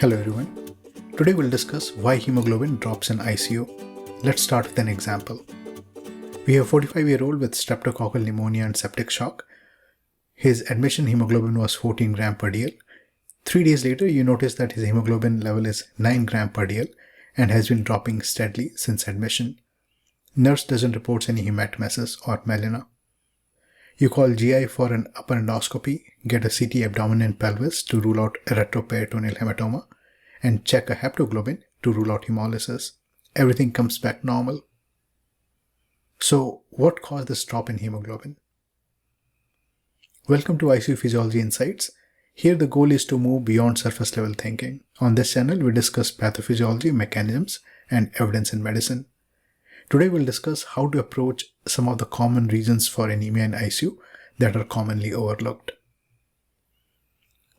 Hello everyone. Today we'll discuss why hemoglobin drops in ICU. Let's start with an example. We have a 45-year-old with streptococcal pneumonia and septic shock. His admission hemoglobin was 14 gram per dl. 3 days later, you notice that his hemoglobin level is 9 gram per dl and has been dropping steadily since admission. Nurse doesn't report any hematemesis or melena. You call GI for an upper endoscopy, get a CT abdomen and pelvis to rule out a retroperitoneal hematoma, and check a haptoglobin to rule out hemolysis. Everything comes back normal. So, what caused this drop in hemoglobin? Welcome to ICU Physiology Insights. Here the goal is to move beyond surface level thinking. On this channel, we discuss pathophysiology, mechanisms, and evidence in medicine. Today we'll discuss how to approach some of the common reasons for anemia in ICU that are commonly overlooked.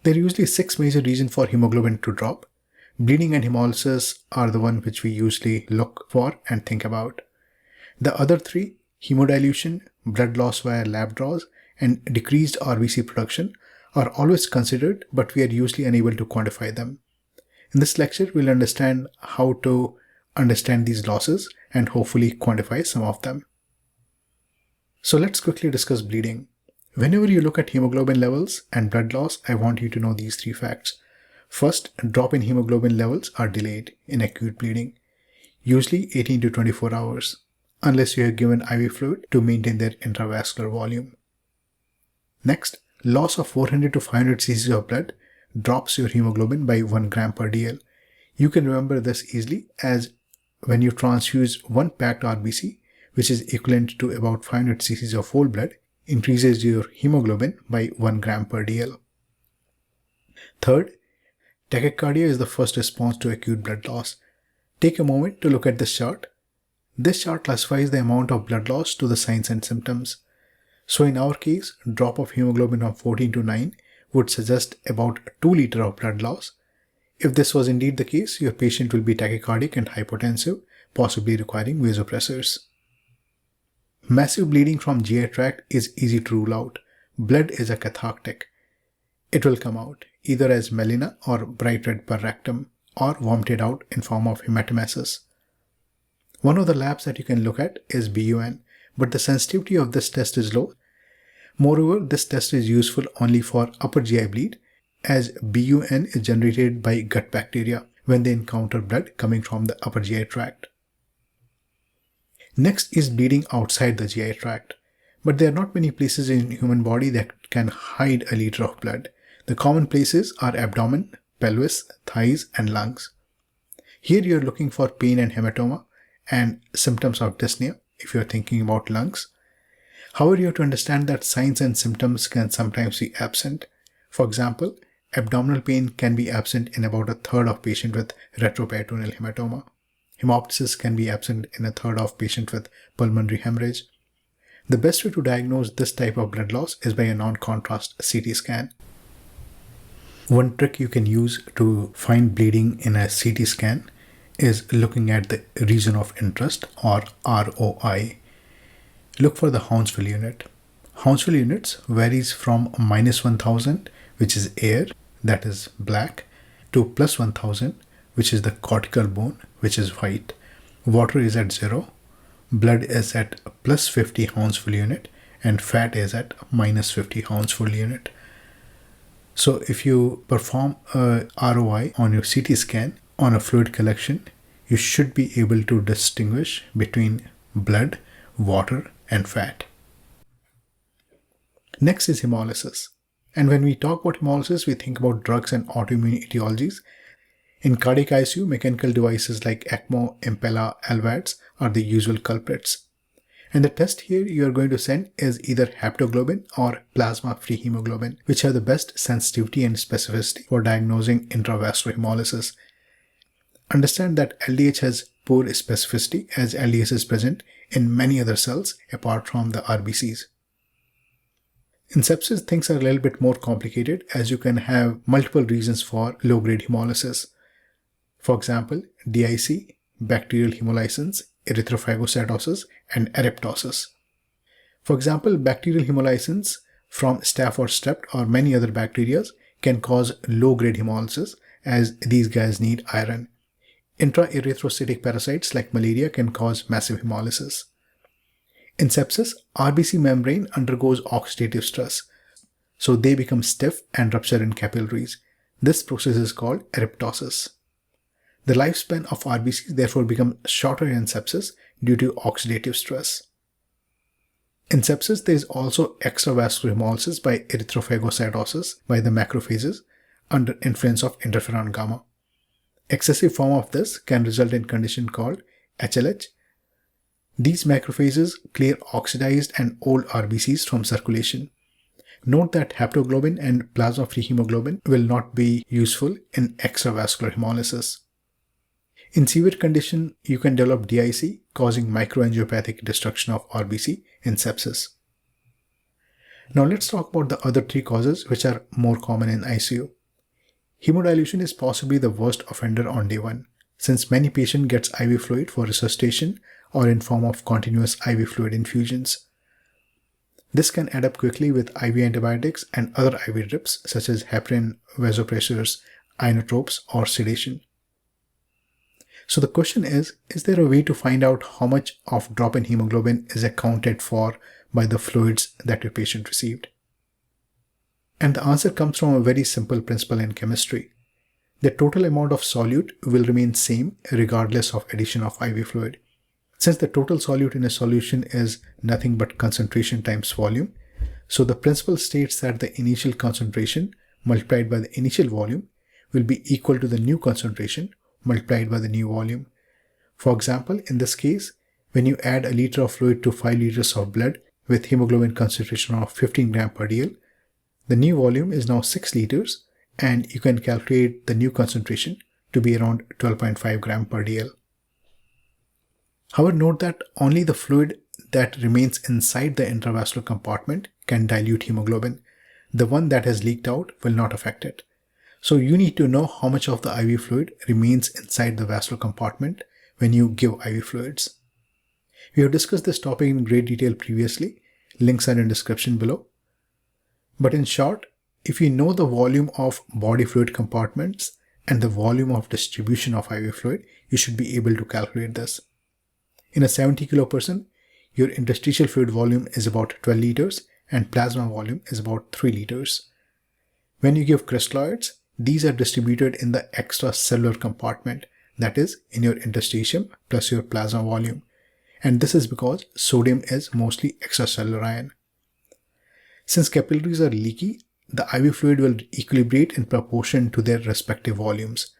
There are usually 6 major reasons for hemoglobin to drop. Bleeding and hemolysis are the one which we usually look for and think about. The other 3, hemodilution, blood loss via lab draws, and decreased RBC production, are always considered, but we are usually unable to quantify them. In this lecture, we'll understand how to understand these losses and hopefully quantify some of them. So let's quickly discuss bleeding. Whenever you look at hemoglobin levels and blood loss, I want you to know these 3 facts. First, drop in hemoglobin levels are delayed in acute bleeding, usually 18 to 24 hours, unless you have given IV fluid to maintain their intravascular volume. Next, loss of 400 to 500 cc of blood drops your hemoglobin by 1 gram per dl. You can remember this easily as when you transfuse 1 packed RBC, which is equivalent to about 500 cc of whole blood, increases your hemoglobin by 1 gram per dl. Third, tachycardia is the first response to acute blood loss. Take a moment to look at this chart. This chart classifies the amount of blood loss to the signs and symptoms. So in our case, drop of hemoglobin from 14 to 9 would suggest about 2 liters of blood loss. If this was indeed the case, your patient will be tachycardic and hypotensive, possibly requiring vasopressors. Massive bleeding from GI tract is easy to rule out. Blood is a cathartic. It will come out either as melena or bright red per rectum or vomited out in form of hematemesis. One of the labs that you can look at is BUN, but the sensitivity of this test is low. Moreover, this test is useful only for upper GI bleed, as BUN is generated by gut bacteria when they encounter blood coming from the upper GI tract. Next is bleeding outside the GI tract, but there are not many places in human body that can hide a liter of blood. The common places are abdomen, pelvis, thighs, and lungs. Here you are looking for pain and hematoma and symptoms of dyspnea if you are thinking about lungs. However, you have to understand that signs and symptoms can sometimes be absent. For example, abdominal pain can be absent in about a third of patients with retroperitoneal hematoma. Hemoptysis can be absent in a third of patients with pulmonary hemorrhage. The best way to diagnose this type of blood loss is by a non-contrast CT scan. One trick you can use to find bleeding in a CT scan is looking at the region of interest, or ROI. Look for the Hounsfield unit. Hounsfield units varies from -1000, which is air, that is black, to +1000, which is the cortical bone, which is white. Water is at 0, blood is at +50 Hounsfield unit, and fat is at -50 Hounsfield unit. So if you perform a ROI on your CT scan on a fluid collection, you should be able to distinguish between blood, water, and fat. Next is hemolysis. And when we talk about hemolysis, we think about drugs and autoimmune etiologies. In cardiac ICU, mechanical devices like ECMO, Impella, LVADs are the usual culprits. And the test here you are going to send is either haptoglobin or plasma-free hemoglobin, which have the best sensitivity and specificity for diagnosing intravascular hemolysis. Understand that LDH has poor specificity as LDH is present in many other cells apart from the RBCs. In sepsis, things are a little bit more complicated as you can have multiple reasons for low-grade hemolysis. For example, DIC, bacterial hemolysis, erythrophagocytosis, and ereptosis. For example, bacterial hemolysis from staph or strep or many other bacteria can cause low-grade hemolysis, as these guys need iron. Intra-erythrocytic parasites like malaria can cause massive hemolysis. In sepsis, RBC membrane undergoes oxidative stress, so they become stiff and rupture in capillaries. This process is called eryptosis. The lifespan of RBCs therefore becomes shorter in sepsis due to oxidative stress. In sepsis, there is also extravascular hemolysis by erythrophagocytosis by the macrophages under influence of interferon gamma. Excessive form of this can result in a condition called HLH. These macrophages clear oxidized and old RBCs from circulation. Note that haptoglobin and plasma-free hemoglobin will not be useful in extravascular hemolysis. In severe condition, you can develop DIC, causing microangiopathic destruction of RBC in sepsis. Now let's talk about the other three causes which are more common in ICU. Hemodilution is possibly the worst offender on day 1, since many patients get IV fluid for resuscitation or in form of continuous IV fluid infusions. This can add up quickly with IV antibiotics and other IV drips such as heparin, vasopressors, inotropes, or sedation. So the question is there a way to find out how much of drop in hemoglobin is accounted for by the fluids that your patient received? And the answer comes from a very simple principle in chemistry. The total amount of solute will remain same regardless of addition of IV fluid. Since the total solute in a solution is nothing but concentration times volume, so the principle states that the initial concentration multiplied by the initial volume will be equal to the new concentration multiplied by the new volume. For example, in this case, when you add a liter of fluid to 5 liters of blood with hemoglobin concentration of 15 gram per dl, the new volume is now 6 liters and you can calculate the new concentration to be around 12.5 gram per dl. However, note that only the fluid that remains inside the intravascular compartment can dilute hemoglobin. The one that has leaked out will not affect it. So you need to know how much of the IV fluid remains inside the vascular compartment when you give IV fluids. We have discussed this topic in great detail previously. Links are in the description below. But in short, if you know the volume of body fluid compartments and the volume of distribution of IV fluid, you should be able to calculate this. In a 70 kilo person, your interstitial fluid volume is about 12 liters and plasma volume is about 3 liters. When you give crystalloids, these are distributed in the extracellular compartment, that is, in your interstitium plus your plasma volume. And this is because sodium is mostly extracellular ion. Since capillaries are leaky, the IV fluid will equilibrate in proportion to their respective volumes.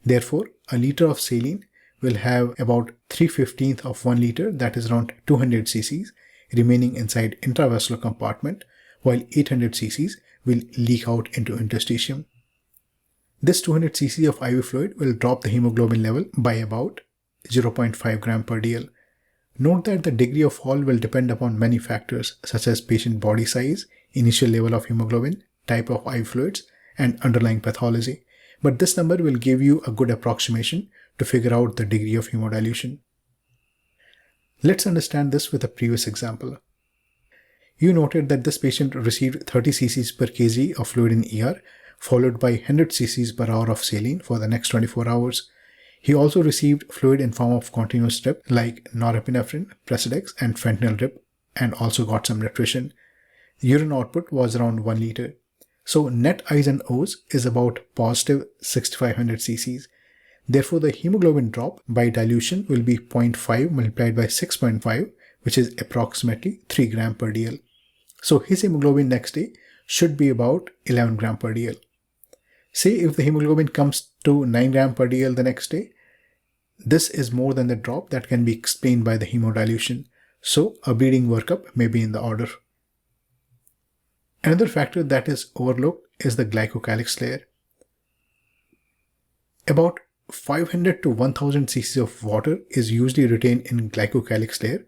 Therefore, a liter of saline will have about 3/15 of 1 liter, that is around 200 cc's, remaining inside intravascular compartment, while 800 cc's will leak out into interstitium. This 200 cc of IV fluid will drop the hemoglobin level by about 0.5 gram per dl. Note that the degree of fall will depend upon many factors such as patient body size, initial level of hemoglobin, type of IV fluids, and underlying pathology. But this number will give you a good approximation to figure out the degree of hemodilution. Let's understand this with a previous example. You noted that this patient received 30 cc's per kg of fluid in ER, followed by 100 cc's per hour of saline for the next 24 hours. He also received fluid in form of continuous drip like norepinephrine, Precedex, and fentanyl drip, and also got some nutrition. Urine output was around 1 liter. So net I's and O's is about positive 6500 cc's. Therefore, the hemoglobin drop by dilution will be 0.5 multiplied by 6.5, which is approximately 3 gram per dl. So his hemoglobin next day should be about 11 gram per dl. Say if the hemoglobin comes to 9 gram per dl the next day, this is more than the drop that can be explained by the hemodilution. So a bleeding workup may be in the order. Another factor that is overlooked is the Glycocalyx layer. About 500 to 1000 cc of water is usually retained in Glycocalyx layer,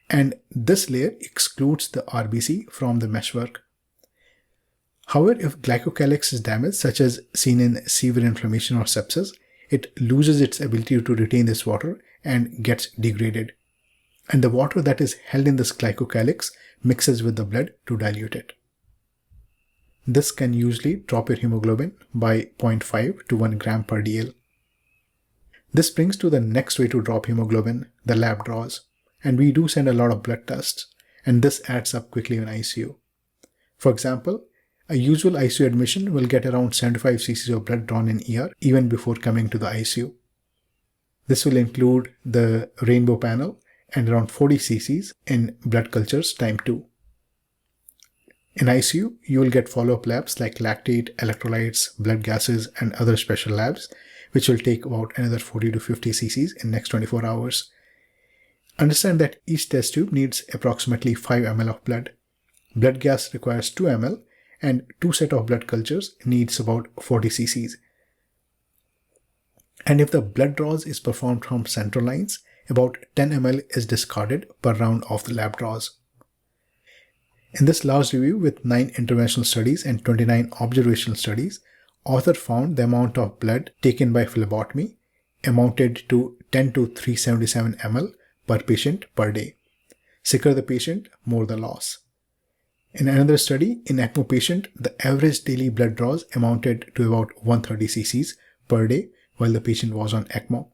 and this layer excludes the RBC from the meshwork. However, if Glycocalyx is damaged, such as seen in severe inflammation or sepsis, it loses its ability to retain this water and gets degraded. And the water that is held in this Glycocalyx mixes with the blood to dilute it. This can usually drop your hemoglobin by 0.5 to 1 gram per dl. This brings to the next way to drop hemoglobin, the lab draws. And we do send a lot of blood tests, and this adds up quickly in ICU. For example, a usual ICU admission will get around 75 cc's of blood drawn in ER even before coming to the ICU. This will include the rainbow panel and around 40 cc's in blood cultures time 2. In ICU, you will get follow-up labs like lactate, electrolytes, blood gases, and other special labs, which will take about another 40 to 50 cc's in next 24 hours. Understand that each test tube needs approximately 5 ml of blood. Blood gas requires 2 ml, and 2 sets of blood cultures needs about 40 cc's. And if the blood draws is performed from central lines, about 10 ml is discarded per round of the lab draws. In this large review with 9 interventional studies and 29 observational studies, author found the amount of blood taken by phlebotomy amounted to 10 to 377 ml per patient per day. Sicker the patient, more the loss. In another study, in ECMO patient, the average daily blood draws amounted to about 130 cc's per day while the patient was on ECMO.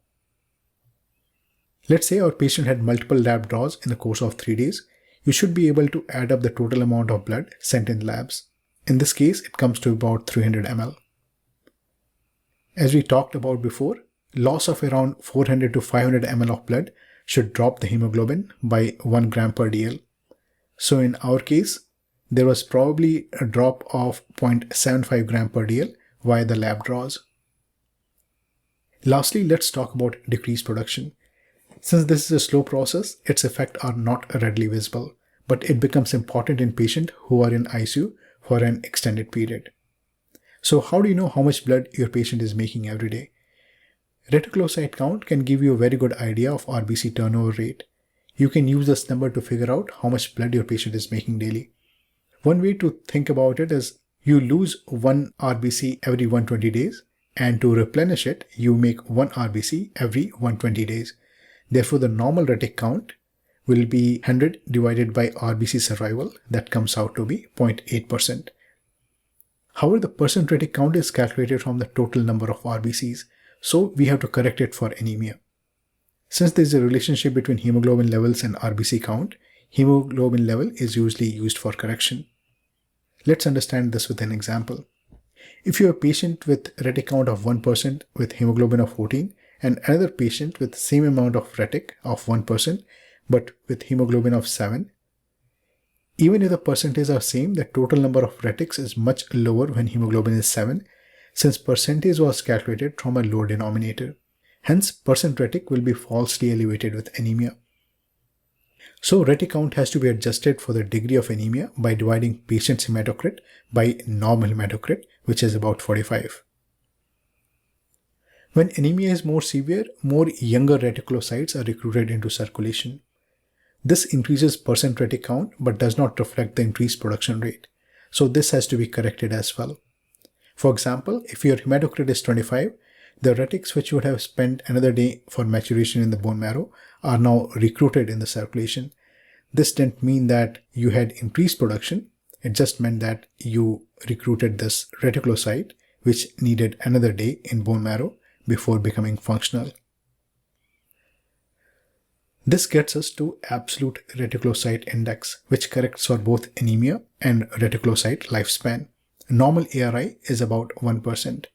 Let's say our patient had multiple lab draws in the course of 3 days. You should be able to add up the total amount of blood sent in labs. In this case, it comes to about 300 ml. As we talked about before, loss of around 400 to 500 ml of blood should drop the hemoglobin by 1 gram per dl. So in our case, there was probably a drop of 0.75 gram per dl via the lab draws. Lastly, let's talk about decreased production. Since this is a slow process, its effects are not readily visible, but it becomes important in patients who are in ICU for an extended period. So how do you know how much blood your patient is making every day? Reticulocyte count can give you a very good idea of RBC turnover rate. You can use this number to figure out how much blood your patient is making daily. One way to think about it is you lose 1 RBC every 120 days, and to replenish it, you make 1 RBC every 120 days. Therefore, the normal retic count will be 100 divided by RBC survival. That comes out to be 0.8%. However, the percent retic count is calculated from the total number of RBCs, so we have to correct it for anemia. Since there is a relationship between hemoglobin levels and RBC count, hemoglobin level is usually used for correction. Let's understand this with an example. If you have a patient with retic count of 1% with hemoglobin of 14 and another patient with same amount of retic of 1% but with hemoglobin of 7, even if the percentages are same, the total number of retics is much lower when hemoglobin is 7, since percentage was calculated from a lower denominator. Hence, percent retic will be falsely elevated with anemia. So, retic count has to be adjusted for the degree of anemia by dividing patient's hematocrit by normal hematocrit, which is about 45. When anemia is more severe, more younger reticulocytes are recruited into circulation. This increases percent retic count but does not reflect the increased production rate. So this has to be corrected as well. For example, if your hematocrit is 25, the retics which would have spent another day for maturation in the bone marrow are now recruited in the circulation. This didn't mean that you had increased production. It just meant that you recruited this reticulocyte which needed another day in bone marrow before becoming functional. This gets us to absolute reticulocyte index, which corrects for both anemia and reticulocyte lifespan. Normal ARI is about 1%.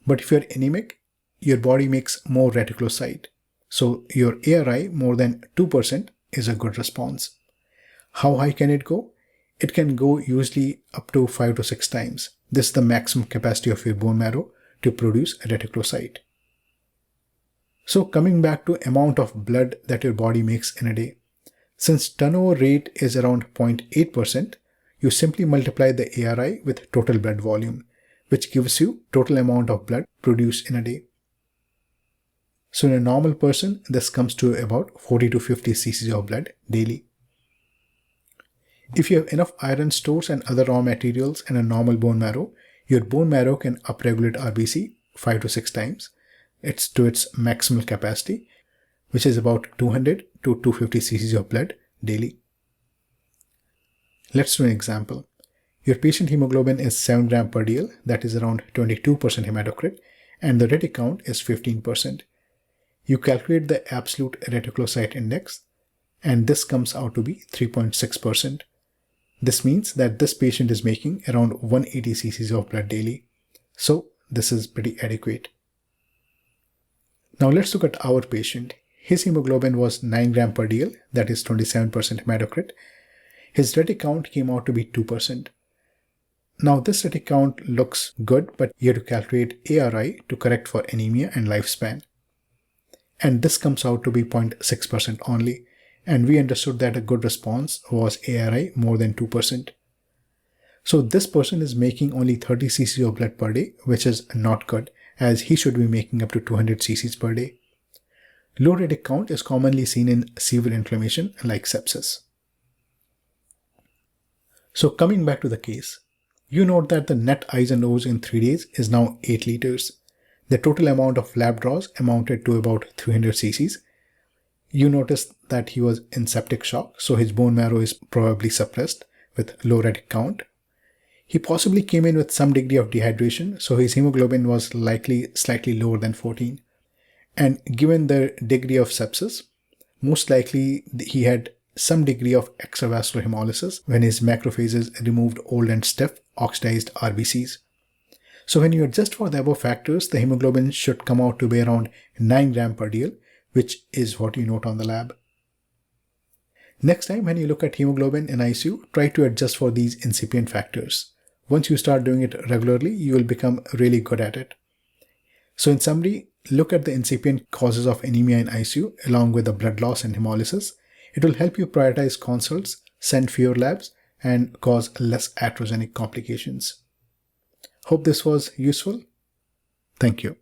But if you're anemic, your body makes more reticulocyte. So your ARI more than 2% is a good response. How high can it go? It can go usually up to 5 to 6 times. This is the maximum capacity of your bone marrow to produce reticulocyte. So coming back to amount of blood that your body makes in a day. Since turnover rate is around 0.8%, you simply multiply the ARI with total blood volume, which gives you total amount of blood produced in a day. So in a normal person, this comes to about 40 to 50 cc's of blood daily. If you have enough iron stores and other raw materials and a normal bone marrow, your bone marrow can upregulate RBC 5 to 6 times. It's to its maximal capacity, which is about 200 to 250 cc's of blood daily. Let's do an example. Your patient hemoglobin is 7 gram per dl, that is around 22% hematocrit, and the retic count is 15%. You calculate the absolute reticulocyte index, and this comes out to be 3.6%. This means that this patient is making around 180 cc's of blood daily. So this is pretty adequate. Now let's look at our patient. His hemoglobin was 9 gram per dl, that is 27% hematocrit. His retic count came out to be 2%. Now this retic count looks good, but you have to calculate ARI to correct for anemia and lifespan. And this comes out to be 0.6% only. And we understood that a good response was ARI more than 2%. So this person is making only 30 cc's of blood per day, which is not good, as he should be making up to 200 cc's per day. Low retic count is commonly seen in severe inflammation like sepsis. So coming back to the case, you note that the net I's and O's in 3 days is now 8 liters. The total amount of lab draws amounted to about 300 cc's. You notice that he was in septic shock, so his bone marrow is probably suppressed with low retic count. He possibly came in with some degree of dehydration, so his hemoglobin was likely slightly lower than 14. And given the degree of sepsis, most likely he had some degree of extravascular hemolysis when his macrophages removed old and stiff oxidized RBCs. So when you adjust for the above factors, the hemoglobin should come out to be around 9 gram per dl, which is what you note on the lab. Next time when you look at hemoglobin in ICU, try to adjust for these incipient factors. Once you start doing it regularly, you will become really good at it. So in summary, look at the incipient causes of anemia in ICU along with the blood loss and hemolysis. It will help you prioritize consults, send fewer labs, and cause less iatrogenic complications. Hope this was useful. Thank you.